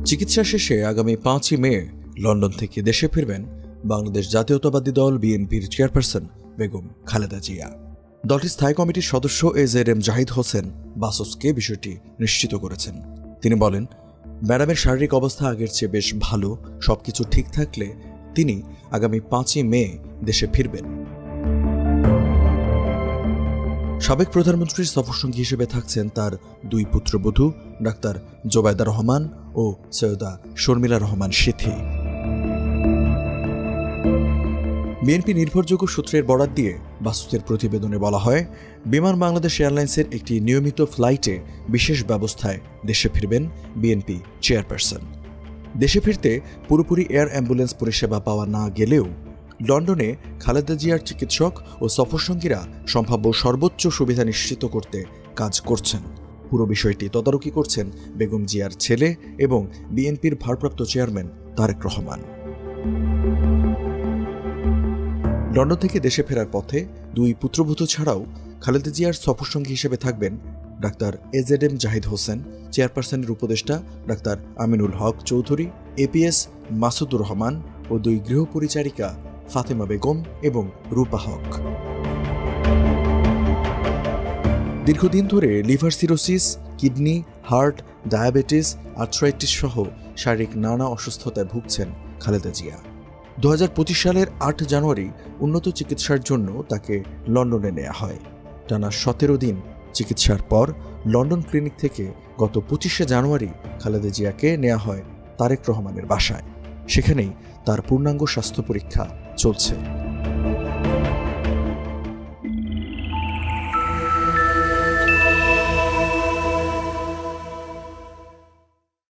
চিকিৎসা শেষে আগামী 5ই মে লন্ডন থেকে দেশে ফিরবেন বাংলাদেশ জাতীয়তাবাদী দল বিএনপির চেয়ারপারসন বেগম খালেদা জিয়া। দলটির স্থায়ী কমিটির সদস্য এজেডএম জাহিদ হোসেন বাসসকে বিষয়টি নিশ্চিত করেছেন। তিনি বলেন, ম্যাডামের শারীরিক অবস্থা আগের চেয়ে বেশ ভালো, সবকিছু ঠিক থাকলে তিনি আগামী 5ই মে দেশে ফিরবেন। সাবেক প্রধানমন্ত্রীর সফরসঙ্গী হিসেবে থাকছেন তার দুই পুত্রবধূ ডাক্তার জোবায়দা রহমান ও সৈয়দা শর্মিলা রহমান সিথি। বিএনপি নির্ভরযোগ্য সূত্রের বরাত দিয়ে বাসসের প্রতিবেদনে বলা হয়, বিমান বাংলাদেশ এয়ারলাইন্সের একটি নিয়মিত ফ্লাইটে বিশেষ ব্যবস্থায় দেশে ফিরবেন বিএনপি চেয়ারপারসন। দেশে ফিরতে পুরোপুরি এয়ার অ্যাম্বুলেন্স পরিষেবা পাওয়া না গেলেও লন্ডনে খালেদা জিয়ার চিকিৎসক ও সফরসঙ্গীরা সম্ভাব্য সর্বোচ্চ সুবিধা নিশ্চিত করতে কাজ করছেন। পুরো বিষয়টি তদারকি করছেন বেগম জিয়ার ছেলে এবং বিএনপির ভারপ্রাপ্ত চেয়ারম্যান তারেক রহমান। লন্ডন থেকে দেশে ফেরার পথে দুই পুত্রবধূ ছাড়াও খালেদা জিয়ার সফরসঙ্গী হিসেবে থাকবেন ডাক্তার এজেডএম জাহিদ হোসেন, চেয়ারপারসনের উপদেষ্টা ডাক্তার আমিনুল হক চৌধুরী, এপিএস মাসুদুর রহমান ও দুই গৃহপরিচারিকা ফাতেমা বেগম এবং রূপা হক। দীর্ঘদিন ধরে liver cirrhosis, kidney, heart, diabetes, arthritis সহ শারীরিক নানা অসুস্থতায় ভুগছেন খালেদা জিয়া। 2025 সালের 8 জানুয়ারি উন্নত চিকিৎসার জন্য তাকে লন্ডনে নেওয়া হয়। টানা 17 দিন চিকিৎসার পর লন্ডন ক্লিনিক থেকে গত 25শে জানুয়ারি খালেদা জিয়াকে নেওয়া হয় তারেক রহমানের বাসায়। সেখানেই তার পূর্ণাঙ্গ স্বাস্থ্য পরীক্ষা চলছে।